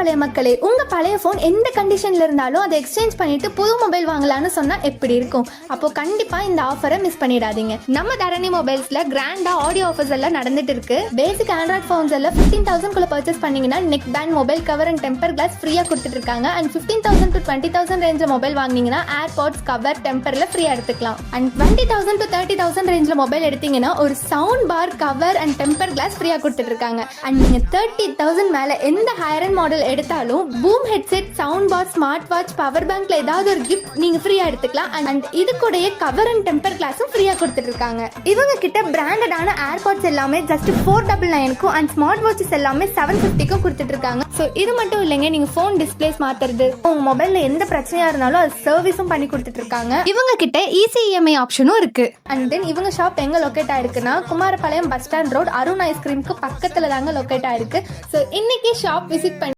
பழைய மக்களே, உங்க பழைய போன் எந்த கண்டிஷன்ல இருந்தாலும் அதை எக்ஸ்சேஞ்ச் பண்ணிட்டு புது மொபைல் வாங்கலாம்னு சொன்னா எப்படி இருக்கும்? அப்போ கண்டிப்பா இந்த ஆஃபரை மிஸ் பண்ணிடாதீங்க. நம்ம தரணி மொபைல்ஸ்ல கிராண்டா ஆடியோ ஆஃபர்ஸ் எல்லாம் நடந்துட்டு இருக்கு. பேசிக் ஆண்ட்ராய்ட் போன்ஸ் எல்லாம் 15,000 குள்ள பர்ச்சேஸ் பண்ணீங்கன்னா neck band, mobile cover and temper glass ஃப்ரீயா கொடுத்துட்டு இருக்காங்க. அண்ட் 15,000 to 20,000 ரேஞ்சில் மொபைல் வாங்கினீங்கன்னா ஏர்பாட்ஸ், கவர், டெம்பர்ல ஃப்ரீயா எடுத்துக்கலாம். அண்ட் 20,000 to 30,000 ரேஞ்சில் மொபைல் எடுத்தீங்கன்னா ஒரு sound bar, cover and temper glass ஃப்ரீயா கொடுத்துட்டு இருக்காங்க. அண்ட் நீங்க 30,000 மேல எந்த ஹையர் அண்ட் மாடல் எடுத்தாலும் boom headset, sound bar, smart watch, power பேங்க்ல ஏதாவது ஒரு கிஃப்ட் நீங்க ஃப்ரீயா எடுத்துக்கலாம். அண்ட் இது கூடயே கவர் அண்ட் டெம்பர் கிளாஸும் ஃப்ரீயா கொடுத்துட்டு இருக்காங்க. இவங்க கிட்ட பிராண்டடான ஏர்பாட்ஸ் எல்லாமே ஜஸ்ட் 499க்கும் அண்ட் ஸ்மார்ட் வாட்சஸ் எல்லாமே 750க்கும் கொடுத்துட்டு இருக்காங்க. ஸோ இது மட்டும் இல்லைங்க, நீங்க போன் டிஸ்பிளேஸ் மாத்துறது, உங்க மொபைல்ல எந்த பிரச்சனையா இருந்தாலும் அது சர்வீஸும் பண்ணி கொடுத்துட்டு இருக்காங்க. இவங்க கிட்ட ஈஸி இஎம்ஐ ஆப்ஷனும் இருக்கு. அண்ட் தென் இவங்க ஷாப் எங்க லொக்கேட் ஆயிருக்குன்னா Kumarapalayam bus stand road, Arun ஐஸ்கிரீம்க்கு பக்கத்துல தாங்க லொக்கேட் ஆயிருக்கு. ஸோ இன்னைக்கு ஷாப் விசிட் பண்ணி